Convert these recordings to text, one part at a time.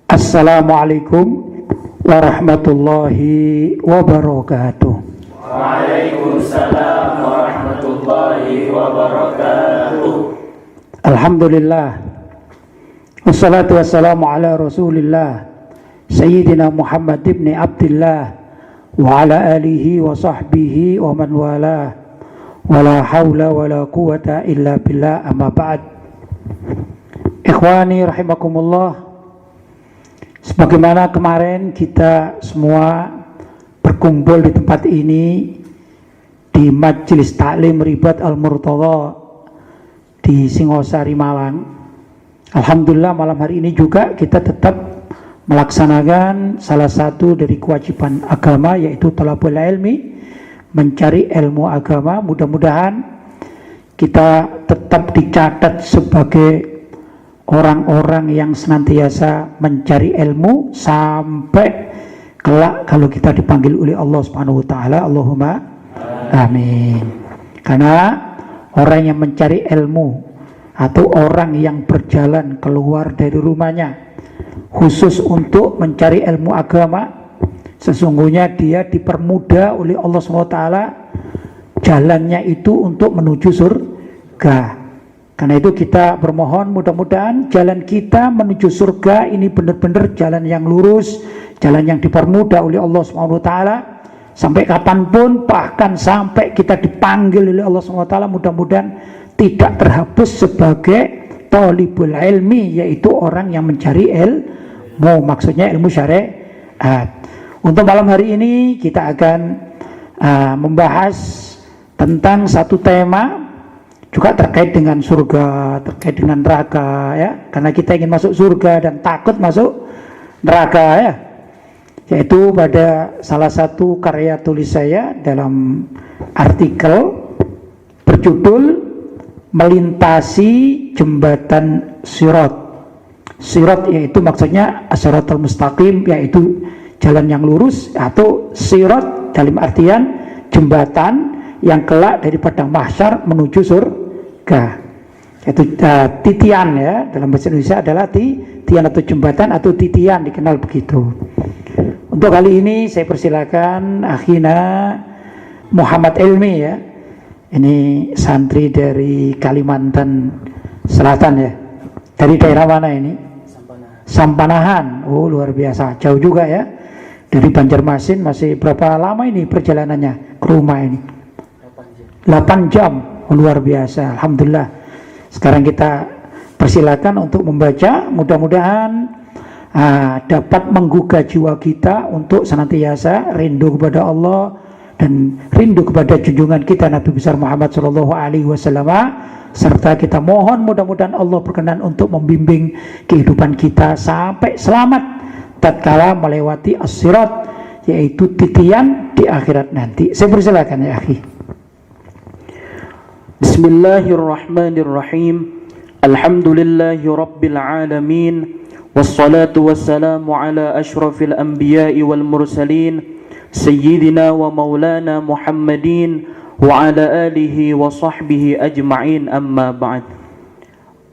Assalamualaikum warahmatullahi wabarakatuh. Waalaikumsalam warahmatullahi wabarakatuh. Alhamdulillah, wassalatu wassalamu ala rasulillah Sayyidina Muhammad ibn Abdillah wa ala alihi wa sahbihi wa man wala wa la hawla wa la quwata illa billah, amma ba'd. Ikhwani rahimakumullah, sebagaimana kemarin kita semua berkumpul di tempat ini di Majelis Taklim Ribat Al-Murtadha di Singosari, Malang. Alhamdulillah, malam hari ini juga kita tetap melaksanakan salah satu dari kewajiban agama, yaitu thalabul ilmi, mencari ilmu agama. Mudah-mudahan kita tetap dicatat sebagai orang-orang yang senantiasa mencari ilmu sampai kelak kalau kita dipanggil oleh Allah Subhanahu wa taala. Allahumma amin. Karena orang yang mencari ilmu atau orang yang berjalan keluar dari rumahnya khusus untuk mencari ilmu agama, sesungguhnya dia dipermudah oleh Allah Subhanahu wa taala jalannya itu untuk menuju surga. Karena itu kita bermohon mudah-mudahan jalan kita menuju surga ini benar-benar jalan yang lurus, jalan yang dipermudah oleh Allah Subhanahu wa taala sampai kapanpun, bahkan sampai kita dipanggil oleh Allah Subhanahu wa taala, mudah-mudahan tidak terhapus sebagai thalibul ilmi, yaitu orang yang mencari ilmu, maksudnya ilmu syariat. Untuk malam hari ini kita akan membahas tentang satu tema juga terkait dengan surga, terkait dengan neraka, ya. Karena kita ingin masuk surga dan takut masuk neraka, ya. Yaitu pada salah satu karya tulis saya dalam artikel berjudul Melintasi Jembatan Sirat. Sirat yaitu maksudnya as-siratal mustaqim, yaitu jalan yang lurus, atau sirat dalam artian jembatan yang kelak dari padang mahsyar menuju surga. Yaitu titian, ya, dalam bahasa Indonesia adalah titian atau jembatan atau titian, dikenal begitu. Untuk kali ini saya persilakan akhina Muhammad Ilmi, ya. Ini santri dari Kalimantan Selatan, ya. Dari daerah mana ini? Sampanahan. Oh, luar biasa, jauh juga, ya. Dari Banjarmasin. Masih berapa lama ini perjalanannya ke rumah ini? 8 jam, luar biasa. Alhamdulillah. Sekarang kita persilakan untuk membaca, mudah-mudahan dapat menggugah jiwa kita untuk senantiasa rindu kepada Allah dan rindu kepada junjungan kita Nabi besar Muhammad SAW, serta kita mohon mudah-mudahan Allah berkenan untuk membimbing kehidupan kita sampai selamat tatkala melewati as-sirat, yaitu titian di akhirat nanti. Saya persilakan, ya akhi. Bismillahirrahmanirrahim. Alhamdulillahi rabbil alamin. Wassalatu wassalamu ala ashrafil anbiya'i wal mursalin, Sayyidina wa maulana Muhammadin wa ala alihi wa sahbihi ajma'in, amma ba'd.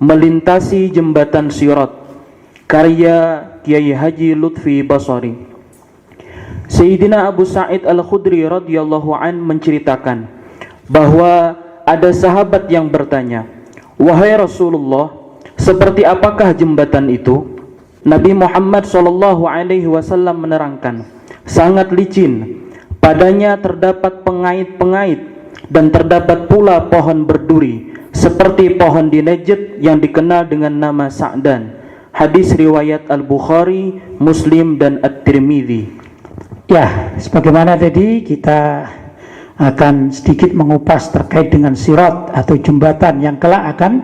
Melintasi Jembatan Sirat, karya Kiai Haji Lutfi Basari. Sayyidina Abu Sa'id Al-Khudri radhiyallahu an menceritakan bahwa ada sahabat yang bertanya, "Wahai Rasulullah, seperti apakah jembatan itu?" Nabi Muhammad SAW menerangkan, "Sangat licin, padanya terdapat pengait-pengait dan terdapat pula pohon berduri seperti pohon di Najd yang dikenal dengan nama Sa'dan." Hadis riwayat Al-Bukhari, Muslim dan At-Tirmidzi. Ya, sebagaimana tadi kita akan sedikit mengupas terkait dengan sirat atau jembatan yang kelak akan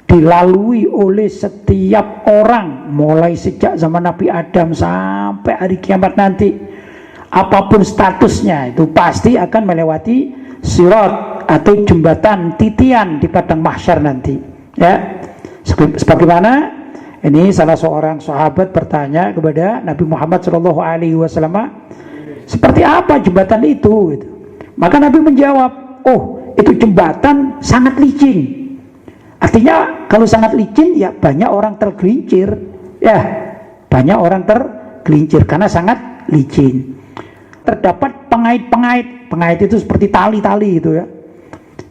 dilalui oleh setiap orang mulai sejak zaman Nabi Adam sampai hari kiamat nanti. Apapun statusnya itu pasti akan melewati sirat atau jembatan titian di padang mahsyar nanti, ya. Sebagaimana ini salah seorang sahabat bertanya kepada Nabi Muhammad SAW, seperti apa jembatan itu, gitu. Maka Nabi menjawab, oh, itu jembatan sangat licin. Artinya kalau sangat licin, ya banyak orang tergelincir, ya. banyak orang tergelincir karena sangat licin. Terdapat pengait-pengait, pengait itu seperti tali-tali itu ya.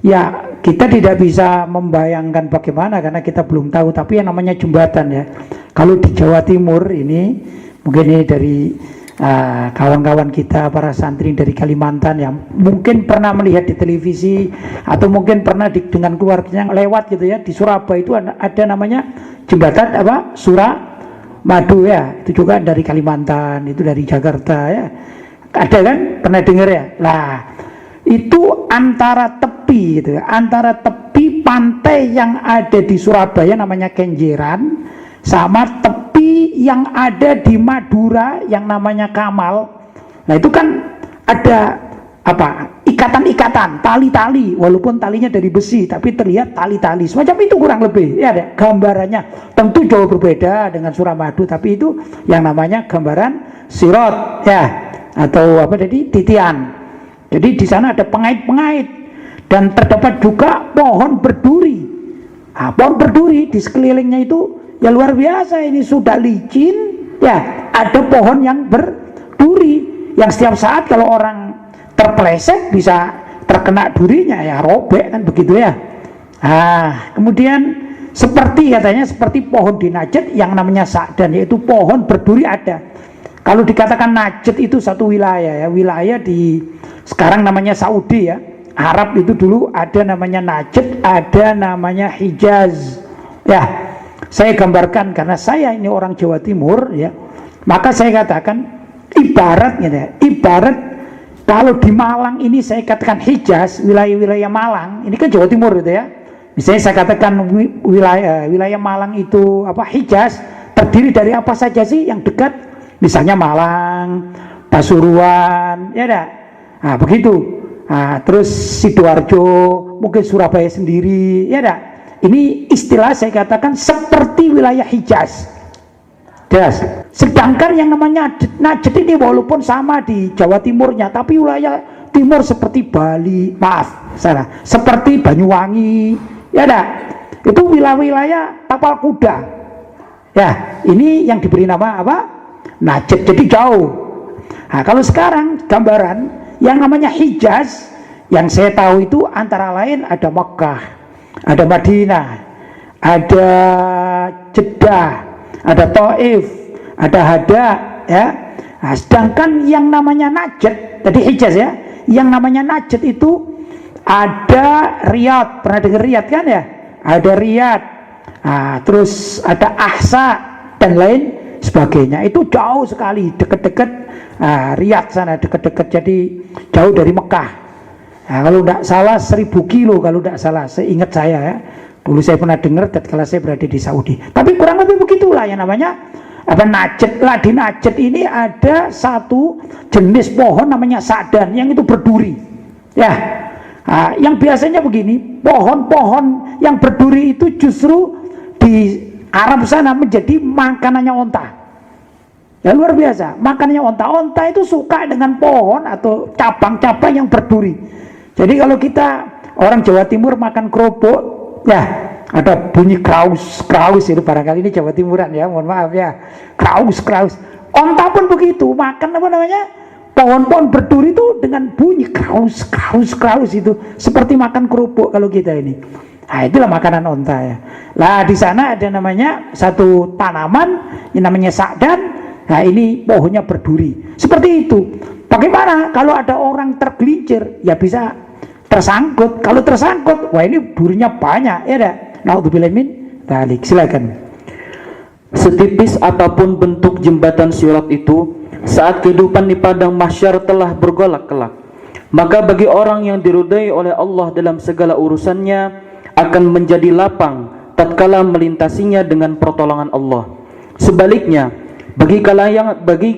Ya, kita tidak bisa membayangkan bagaimana karena kita belum tahu, tapi yang namanya jembatan ya. Kalau di Jawa Timur ini, mungkin ini dari kawan-kawan kita para santri dari Kalimantan yang mungkin pernah melihat di televisi atau mungkin pernah dengan keluarganya lewat gitu ya, di Surabaya itu ada namanya jembatan Suramadu ya, itu juga dari Kalimantan, itu dari Jakarta ya, ada kan, pernah dengar ya. Lah itu antara tepi gitu ya, antara tepi pantai yang ada di Surabaya namanya Kenjeran sama tepi yang ada di Madura yang namanya Kamal. Nah itu kan ada apa, ikatan-ikatan, tali-tali, walaupun talinya dari besi tapi terlihat tali-tali semacam itu kurang lebih ya, ada gambarannya. Tentu jauh berbeda dengan Suramadu, tapi itu yang namanya gambaran sirot ya, atau apa tadi, titian. Jadi di sana ada pengait-pengait dan terdapat juga pohon berduri. Nah, pohon berduri di sekelilingnya itu ya luar biasa, ini sudah licin ya, ada pohon yang berduri yang setiap saat kalau orang terpeleset bisa terkena durinya ya, robek kan begitu ya. Nah, kemudian seperti katanya seperti pohon di Najd yang namanya Sa'dan, yaitu pohon berduri ada. Kalau dikatakan Najd itu satu wilayah ya, wilayah di sekarang namanya Saudi ya, Arab itu dulu ada namanya Najd, ada namanya Hijaz ya. Saya gambarkan karena saya ini orang Jawa Timur ya, maka saya katakan ibaratnya ya, ibarat kalau di Malang ini saya katakan Hijaz, wilayah-wilayah Malang, ini kan Jawa Timur gitu ya. Misalnya saya katakan wilayah Malang itu apa, Hijaz, terdiri dari apa saja sih yang dekat? Misalnya Malang, Pasuruan, ya dah. Nah, begitu. Nah, terus Sidoarjo, mungkin Surabaya sendiri, ya dah. Ini istilah saya katakan seperti wilayah Hijaz. Jelas. Sedangkan yang namanya Najd ini walaupun sama di Jawa Timurnya, tapi wilayah timur seperti Bali, maaf, salah, seperti Banyuwangi, ya dah. Itu wilayah tapal kuda. Ya, ini yang diberi nama apa? Najd, jadi jauh. Nah, kalau sekarang gambaran yang namanya Hijaz, yang saya tahu itu antara lain ada Mekah, ada Madinah, ada Jeddah, ada Taif, ada Hada ya. Nah, sedangkan yang namanya Najd, tadi Hijaz ya, yang namanya Najd itu ada Riyadh, pernah dengar Riyadh kan ya? Ada Riyadh, nah, terus ada Ahsa dan lain sebagainya. Itu jauh sekali, dekat-dekat Riyadh sana, dekat-dekat, jadi jauh dari Mekah. Nah, kalau tidak salah 1000 kilo kalau tidak salah, seingat saya ya. Dulu saya pernah dengar ketika saya berada di Saudi. Tapi kurang lebih begitulah yang namanya apa, Najd. Lah di Najd ini ada satu jenis pohon namanya Sa'dan yang itu berduri. Ya. Nah, yang biasanya begini, pohon-pohon yang berduri itu justru di Arab sana menjadi makanannya onta. Ya luar biasa, makanannya onta. Onta itu suka dengan pohon atau cabang-cabang yang berduri. Jadi kalau kita orang Jawa Timur makan kerupuk, ya ada bunyi kraus itu, barangkali ini Jawa Timuran ya, mohon maaf ya, kraus. Onta pun begitu, makan apa namanya, pohon-pohon berduri itu dengan bunyi kraus itu, seperti makan kerupuk kalau kita ini. Nah, itulah makanan onta ya. Lah di sana ada namanya satu tanaman yang namanya Sa'dan. Nah, ini pohonnya berduri. Seperti itu. Bagaimana kalau ada orang tergelincir? Ya bisa tersangkut. Kalau tersangkut, wah ini durinya banyak, ya dah. Naudzubillah min dzalik. Silakan. Setipis apapun bentuk jembatan sirat itu, saat kehidupan di padang mahsyar telah bergolak-gelak, maka bagi orang yang diridai oleh Allah dalam segala urusannya akan menjadi lapang tatkala melintasinya dengan pertolongan Allah. Sebaliknya, bagi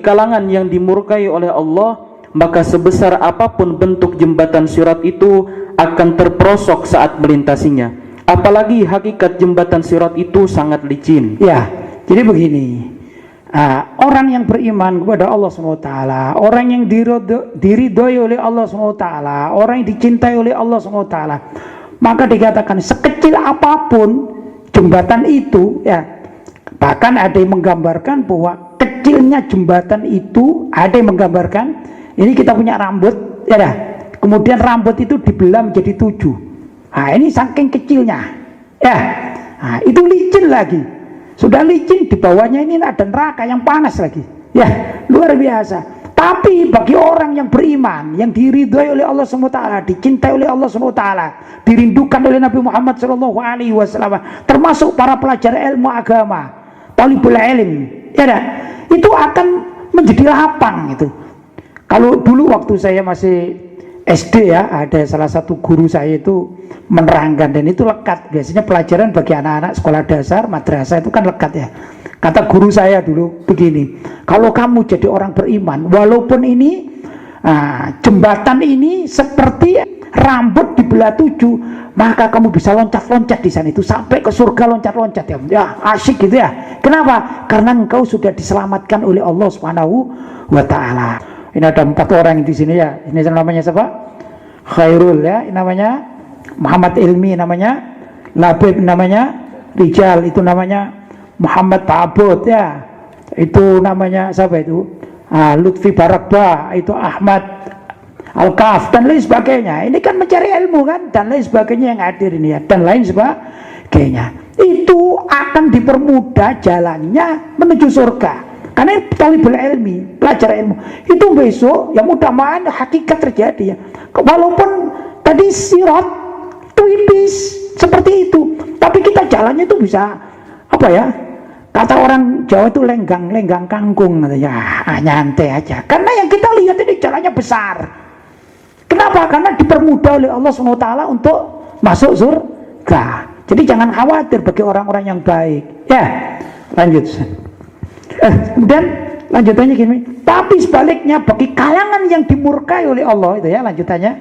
kalangan yang dimurkai oleh Allah, maka sebesar apapun bentuk jembatan sirat itu akan terperosok saat melintasinya. Apalagi hakikat jembatan sirat itu sangat licin. Ya, jadi begini, orang yang beriman kepada Allah SWT, orang yang diridhoi oleh Allah SWT, orang yang dicintai oleh Allah SWT, maka dikatakan sekecil apapun jembatan itu ya, bahkan ada yang menggambarkan bahwa kecilnya jembatan itu, ada yang menggambarkan ini kita punya rambut, ya dah. Kemudian rambut itu dibelah menjadi 7. Nah, ini saking kecilnya, ya. Nah, itu licin lagi. Sudah licin, di bawahnya ini ada neraka yang panas lagi. Ya, luar biasa. Tapi bagi orang yang beriman, yang diridhoi oleh Allah SWT, dicintai oleh Allah SWT, dirindukan oleh Nabi Muhammad SAW, termasuk para pelajar ilmu agama, talibul ilm, ya dah, itu akan menjadi lapang itu. Kalau dulu waktu saya masih SD ya, ada salah satu guru saya itu menerangkan, dan itu lekat. Biasanya pelajaran bagi anak-anak sekolah dasar, madrasah itu kan lekat ya. Kata guru saya dulu begini, kalau kamu jadi orang beriman, walaupun ini jembatan ini seperti rambut dibelah 7, maka kamu bisa loncat-loncat di sana itu sampai ke surga, loncat-loncat ya. Ya, asyik gitu ya. Kenapa? Karena engkau sudah diselamatkan oleh Allah Subhanahu wa taala. Ini ada 4 orang di sini ya. Ini namanya siapa? Khairul ya, namanya Muhammad Ilmi, namanya Labib, namanya Rijal, itu namanya Muhammad Ta'abud ya, itu namanya siapa itu? Lutfi Barakba, itu Ahmad Al-Kaf, dan lain sebagainya. Ini kan mencari ilmu kan, dan lain sebagainya yang hadir ini ya, dan lain sebagainya. Itu akan dipermudah jalannya menuju surga. Karena talibul ilmi, pelajar ilmu, itu besok yang mudah-mudahan hakikat terjadi ya. Walaupun tadi sirat tipis seperti itu, tapi kita jalannya itu bisa apa ya? Kata orang Jawa itu lenggang kangkung, ya nyantai aja. Karena yang kita lihat ini jalannya besar. Kenapa? Karena dipermudah oleh Allah SWT untuk masuk surga. Jadi jangan khawatir bagi orang-orang yang baik. Ya, lanjut. Kemudian lanjutannya gini. Tapi sebaliknya bagi kalangan yang dimurkai oleh Allah, itu ya lanjutannya.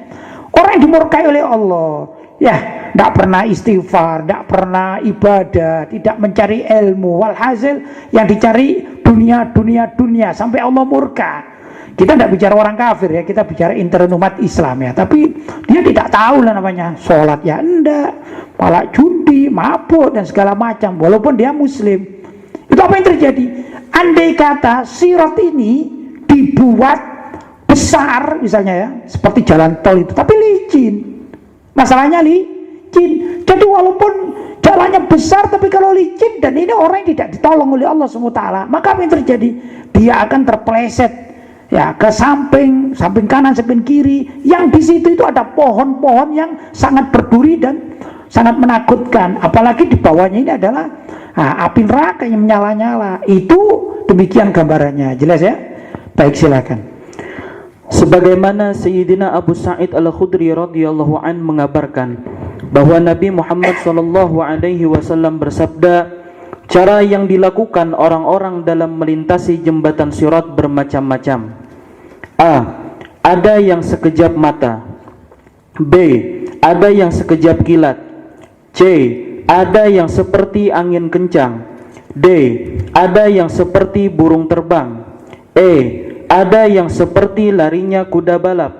Orang yang dimurkai oleh Allah, ya, tidak pernah istighfar, tidak pernah ibadah, tidak mencari ilmu, walhasil yang dicari dunia sampai Allah murka. Kita tidak bicara orang kafir ya, kita bicara intern umat Islam ya. Tapi dia tidak tahu lah namanya sholat ya enggak, malah judi, mabuk dan segala macam. Walaupun dia Muslim, itu apa yang terjadi? Andai kata sirat ini dibuat besar misalnya ya, seperti jalan tol itu, tapi licin. Masalahnya licin. Jadi walaupun jalannya besar, tapi kalau licin dan ini orang yang tidak ditolong oleh Allah SWT, maka apa yang terjadi? Dia akan terpeleset ya ke samping kanan, samping kiri. Yang di situ itu ada pohon-pohon yang sangat berduri dan sangat menakutkan. Apalagi di bawahnya ini adalah api neraka yang menyala-nyala. Itu demikian gambarannya. Jelas ya? Baik, silakan. Sebagaimana Sayyidina Abu Sa'id Al-Khudri radhiyallahu an mengabarkan bahwa Nabi Muhammad SAW bersabda, cara yang dilakukan orang-orang dalam melintasi jembatan sirat bermacam-macam. A. Ada yang sekejap mata. B. Ada yang sekejap kilat. C. Ada yang seperti angin kencang. D. Ada yang seperti burung terbang. E. Ada yang seperti larinya kuda balap.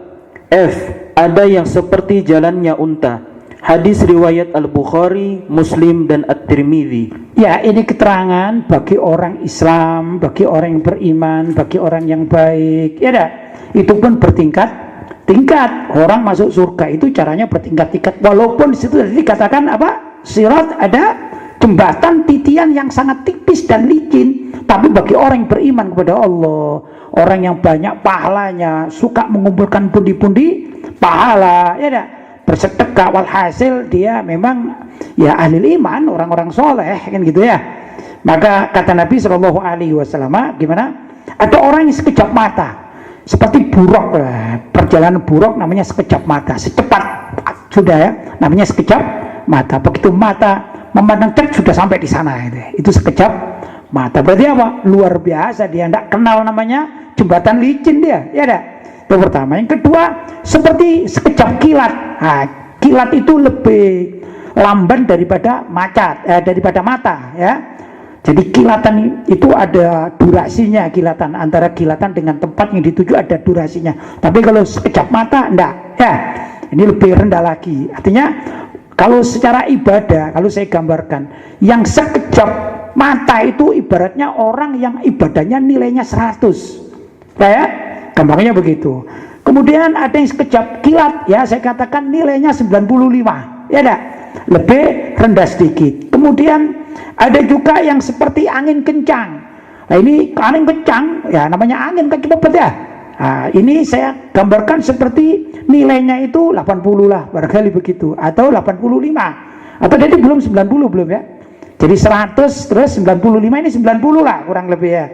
F. Ada yang seperti jalannya unta. Hadis riwayat Al-Bukhari, Muslim, dan At-Tirmidzi. Ya, ini keterangan bagi orang Islam, bagi orang yang beriman, bagi orang yang baik. Ya dah, itu pun bertingkat-tingkat. Orang masuk surga itu caranya bertingkat-tingkat. Walaupun di situ dikatakan apa? Sirat ada jembatan titian yang sangat tipis dan licin. Tapi bagi orang yang beriman kepada Allah, orang yang banyak pahalanya, suka mengumpulkan pundi-pundi pahala, ya dah, bersedekah, walhasil dia memang ya ahli iman, orang-orang soleh kan gitu ya. Maka kata Nabi SAW, gimana? Ada orang yang sekejap mata, seperti buruk, perjalanan buruk namanya sekejap mata, secepat sudah ya, namanya sekejap mata. Begitu mata memandang cek sudah sampai di sana, itu sekejap mata. Berarti apa? Luar biasa, dia tidak kenal namanya jembatan licin dia, ya dah. Itu pertama. Yang kedua, seperti sekejap kilat. Kilat itu lebih lamban daripada daripada mata ya. Jadi kilatan itu ada durasinya, kilatan antara kilatan dengan tempat yang dituju ada durasinya. Tapi kalau sekejap mata enggak ya. Ini lebih rendah lagi. Artinya kalau secara ibadah, kalau saya gambarkan, yang sekejap mata itu ibaratnya orang yang ibadahnya nilainya 100. Ya, gampangnya begitu. Kemudian ada yang sekejap kilat, ya saya katakan nilainya 95, ya enggak? Lebih rendah sedikit. Kemudian ada juga yang seperti angin kencang. Nah ini angin kencang, ya namanya angin kan cepet ya. Nah, ini saya gambarkan seperti nilainya itu 80 lah, barangkali begitu, atau 85. Atau jadi belum 90 belum ya. Jadi 100 terus 95, ini 90 lah kurang lebih ya.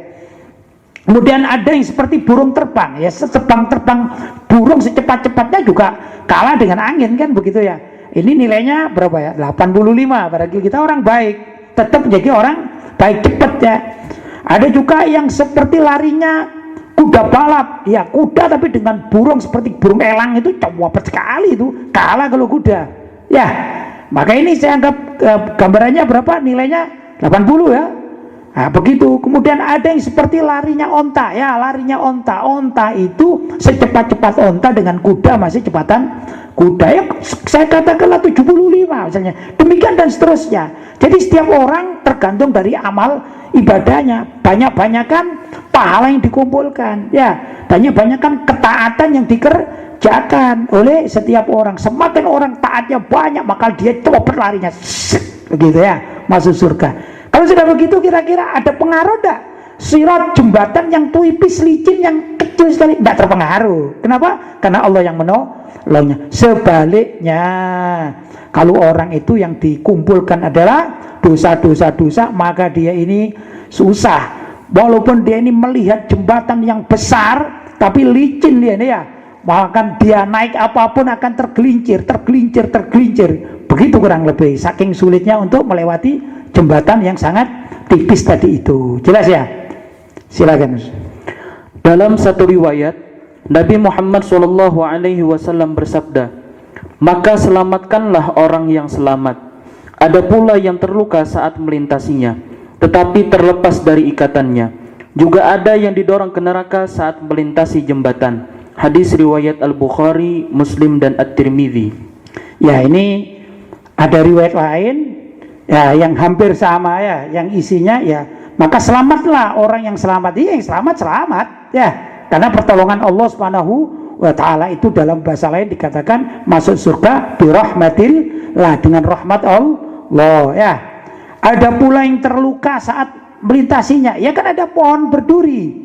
Kemudian ada yang seperti burung terbang, ya terbang burung secepat-cepatnya juga kalah dengan angin kan begitu ya. Ini nilainya berapa ya? 85. Berarti kita orang baik, tetap menjadi orang baik cepat ya. Ada juga yang seperti larinya kuda balap, ya kuda tapi dengan burung seperti burung elang itu cepat sekali itu, kalah kalau kuda. Ya, maka ini saya anggap gambarannya berapa? Nilainya 80 ya. Nah, begitu. Kemudian ada yang seperti larinya onta, ya larinya onta. Onta itu secepat-cepat onta dengan kuda masih cepatan kuda. Ya saya katakanlah 75 misalnya. Demikian dan seterusnya. Jadi setiap orang tergantung dari amal ibadahnya. Banyak-banyakan pahala yang dikumpulkan. Ya, banyak-banyakan ketaatan yang dikerjakan oleh setiap orang. Semakin orang taatnya banyak, maka dia coba larinya. Begitu ya, masuk surga. Kalau sudah begitu kira-kira ada pengaruh enggak? Sirat jembatan yang tipis licin yang kecil sekali enggak terpengaruh. Kenapa? Karena Allah yang menolongnya. Sebaliknya, kalau orang itu yang dikumpulkan adalah dosa-dosa, maka dia ini susah. Walaupun dia ini melihat jembatan yang besar, tapi licin dia ini ya. Bahkan dia naik apapun akan tergelincir. Begitu kurang lebih. Saking sulitnya untuk melewati jembatan yang sangat tipis tadi itu. Jelas ya? Silakan. Dalam satu riwayat, Nabi Muhammad SAW bersabda, "Maka selamatkanlah orang yang selamat. Ada pula yang terluka saat melintasinya, tetapi terlepas dari ikatannya. Juga ada yang didorong ke neraka saat melintasi jembatan." Hadis riwayat Al-Bukhari, Muslim dan At-Tirmidzi. Ya, ini ada riwayat lain ya yang hampir sama ya, yang isinya ya, maka selamatlah orang yang selamat. Iya, yang selamat ya, karena pertolongan Allah Subhanahu wa taala itu dalam bahasa lain dikatakan masuk surga birahmatillah, dengan rahmat Allah ya. Ada pula yang terluka saat melintasinya, ya kan ada pohon berduri.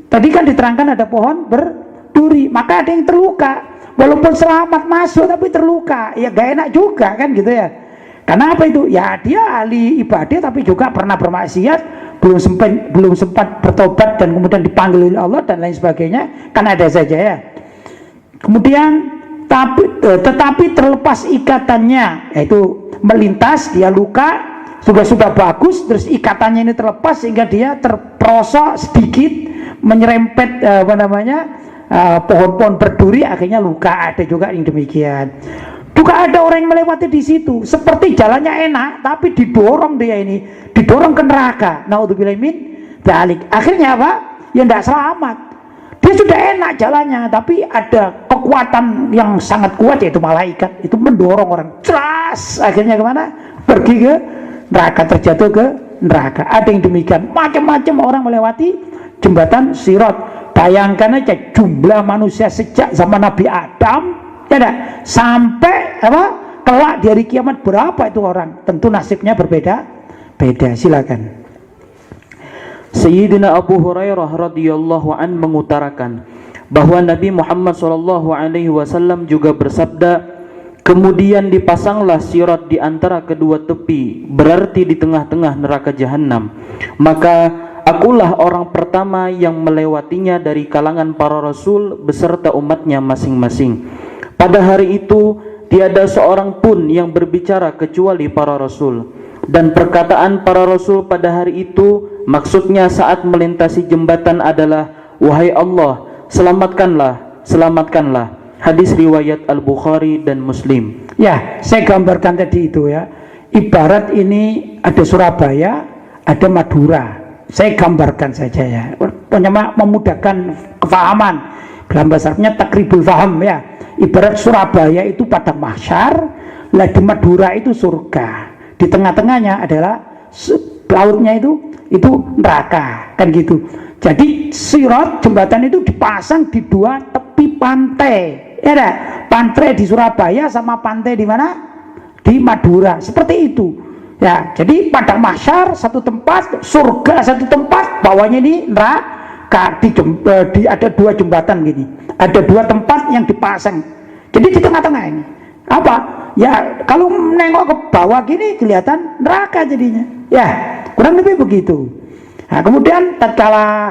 Tadi kan diterangkan ada pohon berduri, maka ada yang terluka. Walaupun selamat masuk tapi terluka, ya gak enak juga kan gitu ya. Karena apa itu? Ya dia ahli ibadah tapi juga pernah bermaksiat, belum sempat bertobat dan kemudian dipanggil oleh Allah dan lain sebagainya, kan ada saja ya. Kemudian tetapi terlepas ikatannya, yaitu melintas dia luka, sudah bagus, terus ikatannya ini terlepas sehingga dia terperosok sedikit menyerempet pohon-pohon berduri, akhirnya luka. Ada juga yang demikian. Juga ada orang yang melewati di situ, seperti jalannya enak, tapi didorong ke neraka. Naudzubillah min dzalik. Akhirnya apa? Ya tidak selamat. Dia sudah enak jalannya, tapi ada kekuatan yang sangat kuat, yaitu malaikat, itu mendorong orang. Ceras. Akhirnya kemana? Pergi ke neraka, terjatuh ke neraka. Ada yang demikian. Macam-macam orang melewati jembatan Sirat. Bayangkan aja jumlah manusia sejak zaman Nabi Adam, ya enggak? Sampai kelak di hari kiamat berapa itu orang? Tentu nasibnya berbeda. Silakan. Sayyidina Abu Hurairah radhiyallahu an mengutarakan bahwa Nabi Muhammad SAW juga bersabda, "Kemudian dipasanglah sirat di antara kedua tepi, berarti di tengah-tengah neraka jahanam. Maka akulah orang pertama yang melewatinya dari kalangan para rasul beserta umatnya masing-masing. Pada hari itu tiada seorang pun yang berbicara kecuali para rasul. Dan perkataan para rasul pada hari itu maksudnya saat melintasi jembatan adalah, wahai Allah, selamatkanlah. Hadis riwayat Al-Bukhari dan Muslim. Ya, saya gambarkan tadi itu ya. Ibarat ini ada Surabaya, ada Madura. Saya gambarkan saja ya. Memudahkan kefahaman. Dalam bahasa Arabnya takribul faham ya. Ibarat Surabaya itu padang mahsyar, lah di Madura itu surga. Di tengah-tengahnya adalah lautnya itu neraka, kan gitu. Jadi sirat jembatan itu dipasang di dua tepi pantai, ya dah. Pantai di Surabaya sama pantai di mana? Di Madura, seperti itu. Ya, jadi pada mahsyar satu tempat, surga satu tempat, bawahnya ini neraka. Ada dua jembatan gini, ada dua tempat yang dipasang. Jadi di tengah-tengah ini apa? Ya kalau nengok ke bawah gini kelihatan neraka jadinya. Ya, kurang lebih begitu. Nah, kemudian tatkala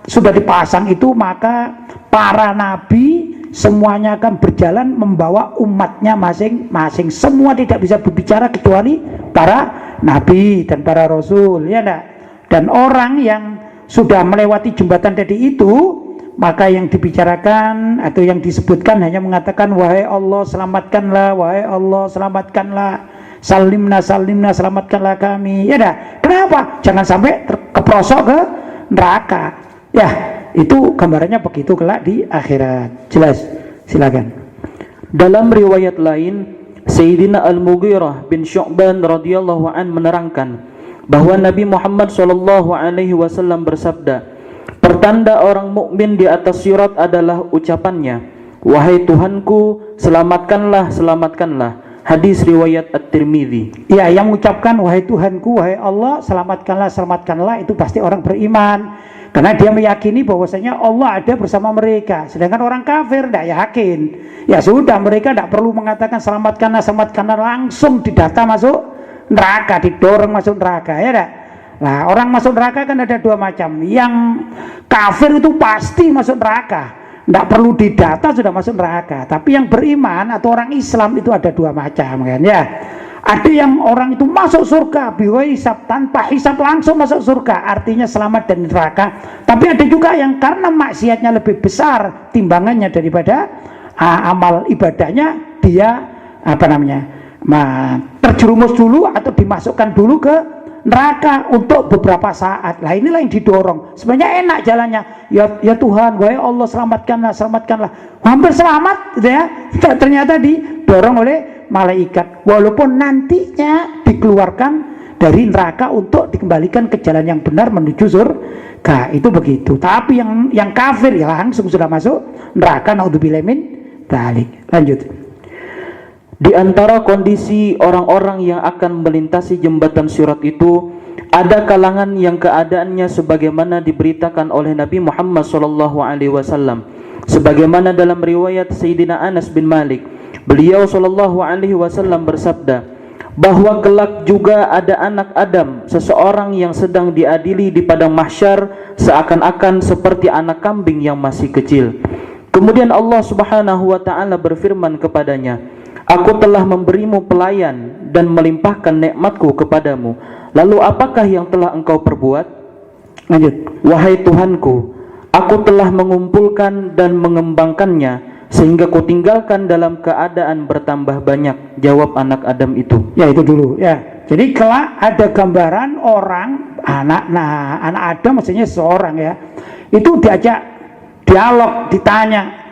sudah dipasang itu, maka para nabi semuanya akan berjalan membawa umatnya masing-masing. Semua tidak bisa berbicara kecuali para nabi dan para rasul, ya enggak? Dan orang yang sudah melewati jembatan tadi itu, maka yang dibicarakan atau yang disebutkan hanya mengatakan, wahai Allah selamatkanlah, wahai Allah selamatkanlah, salimna salimna, selamatkanlah kami, ya dah. Kenapa? Jangan sampai keprosok ke neraka. Ya, itu gambarannya begitu kelak di akhirat. Jelas? Silakan. Dalam riwayat lain, Sayyidina Al-Mughirah bin Syu'ban radhiyallahu an menerangkan bahwa Nabi Muhammad SAW bersabda, pertanda orang mukmin di atas sirat adalah ucapannya, wahai Tuhanku, selamatkanlah, selamatkanlah. Hadis riwayat At-Tirmidzi. Ya, yang mengucapkan wahai Tuhanku, wahai Allah, selamatkanlah, selamatkanlah, itu pasti orang beriman. Karena dia meyakini bahwasanya Allah ada bersama mereka. Sedangkan orang kafir tidak yakin. Ya sudah, mereka tidak perlu mengatakan selamatkanlah, selamatkanlah, langsung didata masuk neraka, didorong masuk neraka, ya tidak? Nah, orang masuk neraka kan ada dua macam. Yang kafir itu pasti masuk neraka, tidak perlu didata sudah masuk neraka. Tapi yang beriman atau orang Islam itu ada dua macam, kan ya. Ada yang orang itu masuk surga biwai hisab, tanpa hisab langsung masuk surga, artinya selamat dari neraka. Tapi ada juga yang karena maksiatnya lebih besar timbangannya daripada amal ibadahnya, dia terjerumus dulu atau dimasukkan dulu ke neraka untuk beberapa saat. Lah inilah yang didorong. Sebenarnya enak jalannya. Ya Tuhan, wahai Allah selamatkanlah, selamatkanlah. Hampir selamat gitu ya. Ternyata didorong oleh malaikat. Walaupun nantinya dikeluarkan dari neraka untuk dikembalikan ke jalan yang benar menuju surga. Itu begitu. Tapi yang kafir ya langsung sudah masuk neraka, naudzubillah min dzalik. Lanjut. Di antara kondisi orang-orang yang akan melintasi jembatan sirat itu, ada kalangan yang keadaannya sebagaimana diberitakan oleh Nabi Muhammad SAW. Sebagaimana dalam riwayat Sayyidina Anas bin Malik, beliau SAW bersabda, bahwa kelak juga ada anak Adam, seseorang yang sedang diadili di padang mahsyar seakan-akan seperti anak kambing yang masih kecil. Kemudian Allah Subhanahu wa taala berfirman kepadanya, aku telah memberimu pelayan dan melimpahkan nikmatku kepadamu. Lalu apakah yang telah engkau perbuat? Lanjut. Wahai Tuhanku, aku telah mengumpulkan dan mengembangkannya sehingga kutinggalkan dalam keadaan bertambah banyak. Jawab anak Adam itu. Ya itu dulu ya. Jadi kelak ada gambaran orang anak Adam, maksudnya seorang ya. Itu diajak dialog, ditanya.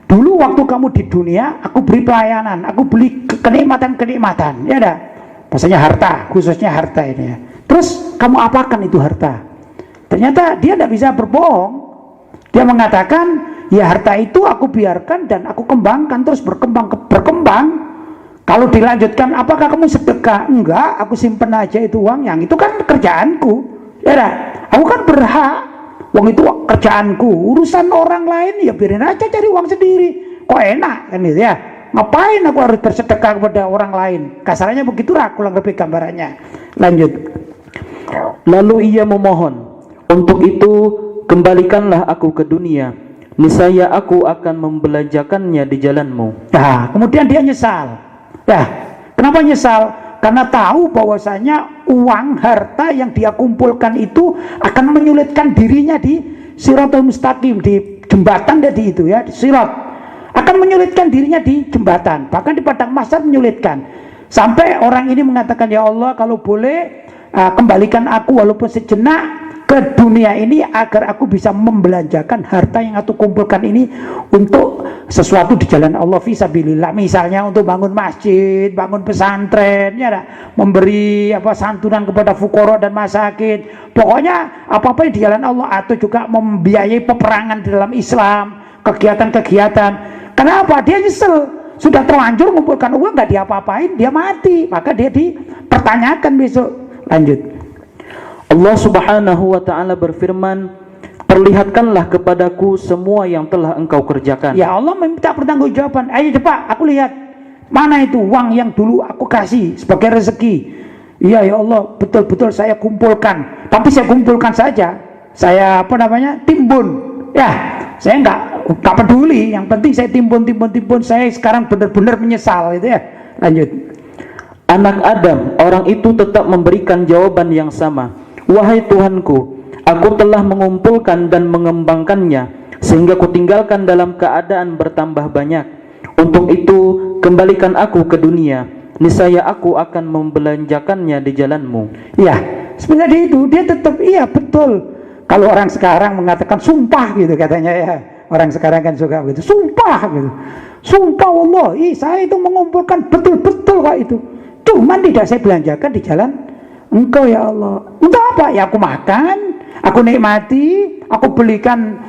Dulu waktu kamu di dunia, aku beri pelayanan, aku beri kenikmatan-kenikmatan, ya dah. Maksudnya harta, khususnya harta ini ya. Terus kamu apakan itu harta? Ternyata dia tidak bisa berbohong. Dia mengatakan, ya harta itu aku biarkan dan aku kembangkan, terus berkembang. Kalau dilanjutkan, apakah kamu sedekah? Enggak, aku simpen aja itu uang, yang itu kan kerjaanku, ya dah. Aku kan berhak. Uang itu kerjaanku, urusan orang lain ya biarin aja cari uang sendiri. Kok enak kan gitu ya? Ngapain aku harus bersedekah kepada orang lain? Kasarnya begitu lah kurang lebih gambarannya. Lanjut. Lalu ia memohon, untuk itu kembalikanlah aku ke dunia, niscaya aku akan membelanjakannya di jalanmu. Nah, kemudian dia nyesal. Ya, kenapa nyesal? Karena tahu bahwasanya uang harta yang dia kumpulkan itu akan menyulitkan dirinya di Siratul Mustaqim, di jembatan tadi itu ya, di sirat. Akan menyulitkan dirinya di jembatan, bahkan di padang mahsyar menyulitkan. Sampai orang ini mengatakan, ya Allah kalau boleh kembalikan aku walaupun sejenak ke dunia ini agar aku bisa membelanjakan harta yang aku kumpulkan ini untuk sesuatu di jalan Allah fisabilillah. Misalnya untuk bangun masjid, bangun pesantren, ya, memberi santunan kepada fukara dan masakin. Pokoknya apa-apa di jalan Allah, atau juga membiayai peperangan di dalam Islam, kegiatan-kegiatan. Kenapa? Dia nyesel, sudah terlanjur mengumpulkan uang, nggak diapa-apain, dia mati, maka dia dipertanyakan besok. Lanjut. Allah Subhanahu wa taala berfirman, "Perlihatkanlah kepadaku semua yang telah engkau kerjakan." Ya Allah meminta pertanggungjawaban. Ayo cepat, aku lihat mana itu uang yang dulu aku kasih sebagai rezeki. Iya ya Allah, betul-betul saya kumpulkan. Tapi saya kumpulkan saja, saya timbun. Ya, saya nggak peduli. Yang penting saya timbun. Saya sekarang benar-benar menyesal, gitu ya. Lanjut. Anak Adam, orang itu tetap memberikan jawaban yang sama. "Wahai Tuhanku, aku telah mengumpulkan dan mengembangkannya sehingga kutinggalkan dalam keadaan bertambah banyak. Untuk itu, kembalikan aku ke dunia. Niscaya aku akan membelanjakannya di jalanmu." Ya, sebenarnya itu dia tetap iya betul. Kalau orang sekarang mengatakan sumpah gitu katanya ya. Orang sekarang kan suka begitu, sumpah gitu. Sumpah Allah, saya itu mengumpulkan betul-betul kok itu. Cuman tidak saya belanjakan di jalan Engkau ya Allah. Untuk apa? Ya aku makan, aku nikmati, aku belikan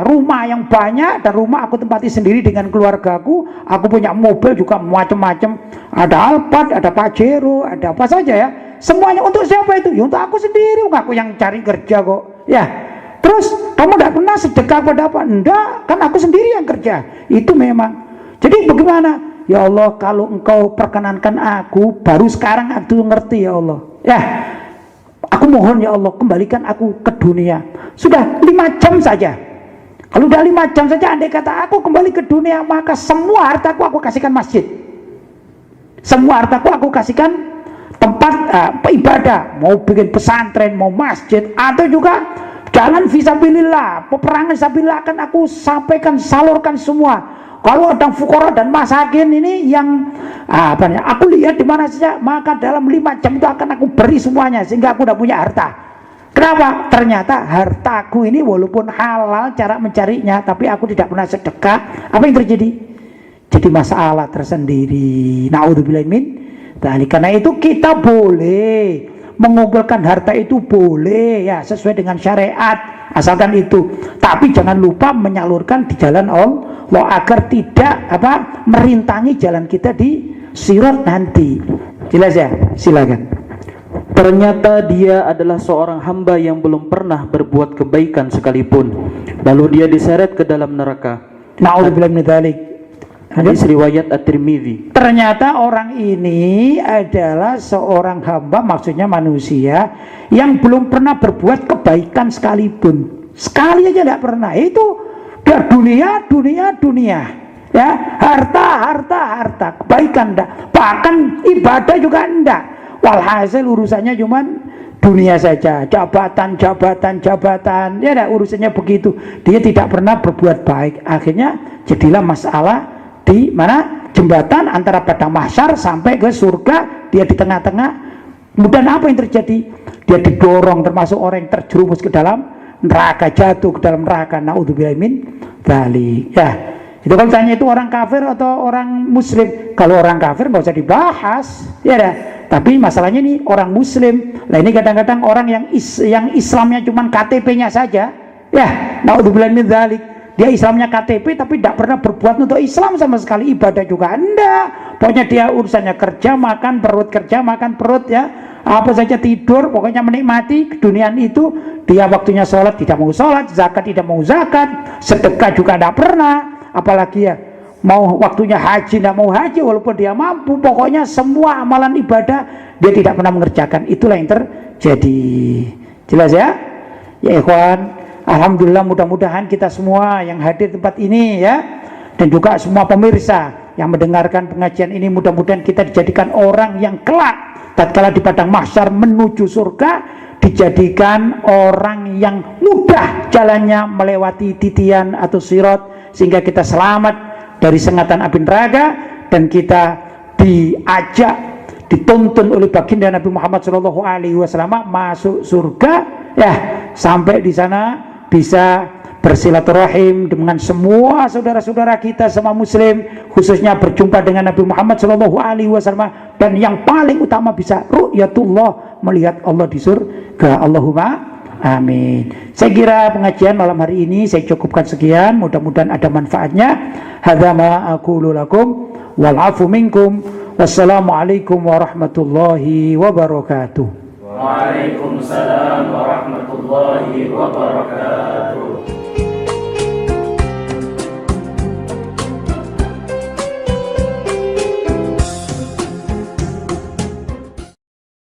rumah yang banyak, dan rumah aku tempati sendiri dengan keluargaku. Aku punya mobil juga macam-macam. Ada Alphard, ada Pajero, ada apa saja ya. Semuanya untuk siapa itu? Ya untuk aku sendiri, aku yang cari kerja kok. Ya. Terus kamu tidak pernah sedekah pada apa? Enggak, kan aku sendiri yang kerja. Itu memang. Jadi bagaimana? Ya Allah, kalau engkau perkenankan aku, baru sekarang aku ngerti ya Allah. Ya, aku mohon ya Allah, kembalikan aku ke dunia. Sudah 5 jam saja. Kalau udah 5 jam saja, andai kata aku kembali ke dunia, maka semua hartaku aku kasihkan masjid. Semua hartaku aku kasihkan tempat ibadah. Mau bikin pesantren, mau masjid, atau juga jalan fisabilillah, peperangan fisabilillah akan aku sampaikan, salurkan semua. Kalau ada fukara dan masakin ini yang aku lihat di mana saja, maka dalam 5 jam itu akan aku beri semuanya, sehingga aku udah punya harta. Kenapa? Ternyata hartaku ini walaupun halal cara mencarinya, tapi aku tidak pernah sedekah. Apa yang terjadi? Jadi masalah tersendiri. Naudzubillah min dzalik. Karena itu kita boleh mengumpulkan harta, itu boleh ya, sesuai dengan syariat, asalkan itu. Tapi jangan lupa menyalurkan di jalan Allah agar tidak merintangi jalan kita di sirat nanti. Jelas ya? Silakan. Ternyata dia adalah seorang hamba yang belum pernah berbuat kebaikan sekalipun. Lalu dia diseret ke dalam neraka. Na'udzubillah min dzalik. Hadis riwayat At-Tirmidzi. Ternyata orang ini adalah seorang hamba, maksudnya manusia, yang belum pernah berbuat kebaikan sekalipun. Sekali aja tidak pernah. Itu dia dunia. Ya, harta, kebaikan enggak. Bahkan ibadah juga enggak. Walhasil urusannya cuman dunia saja, jabatan. Ya, urusannya begitu. Dia tidak pernah berbuat baik. Akhirnya jadilah masalah di mana jembatan antara padang mahsyar sampai ke surga, dia di tengah-tengah. Kemudian apa yang terjadi? Dia didorong, termasuk orang yang terjerumus ke dalam neraka, jatuh ke dalam neraka. Naudzubillah min dzalik. Ya, itu kalau tanya itu orang kafir atau orang muslim. Kalau orang kafir nggak usah dibahas, ya dah. Tapi masalahnya ini orang muslim. Nah ini kadang-kadang orang yang Islamnya cuma KTP-nya saja. Ya, naudzubillah min dzalik. Dia Islamnya KTP tapi tidak pernah berbuat untuk Islam sama sekali, ibadah juga enggak. Pokoknya dia urusannya kerja, makan perut ya. Apa saja tidur, pokoknya menikmati keduniaan itu. Dia waktunya sholat tidak mau sholat, zakat tidak mau zakat, sedekah juga tidak pernah. Apalagi ya mau waktunya haji tidak mau haji walaupun dia mampu. Pokoknya semua amalan ibadah dia tidak pernah mengerjakan. Itulah yang terjadi. Jelas ya? Ya ikhwan, alhamdulillah, mudah-mudahan kita semua yang hadir di tempat ini ya, dan juga semua pemirsa yang mendengarkan pengajian ini, mudah-mudahan kita dijadikan orang yang kelak tatkala di padang mahsyar menuju surga, dijadikan orang yang mudah jalannya melewati titian atau sirat, sehingga kita selamat dari sengatan api neraka, dan kita dituntun oleh baginda Nabi Muhammad SAW masuk surga ya sampai di sana bisa bersilaturahim dengan semua saudara-saudara kita semua muslim, khususnya berjumpa dengan Nabi Muhammad SAW, dan yang paling utama bisa ru'yatullah, melihat Allah di surga. Allahumma amin. Saya kira pengajian malam hari ini saya cukupkan sekian, mudah-mudahan ada manfaatnya. Hadza ma aqulu lakum wal afu minkum. Wassalamualaikum warahmatullahi wabarakatuh. Waalaikumsalam warahmatullahi wabarakatuh.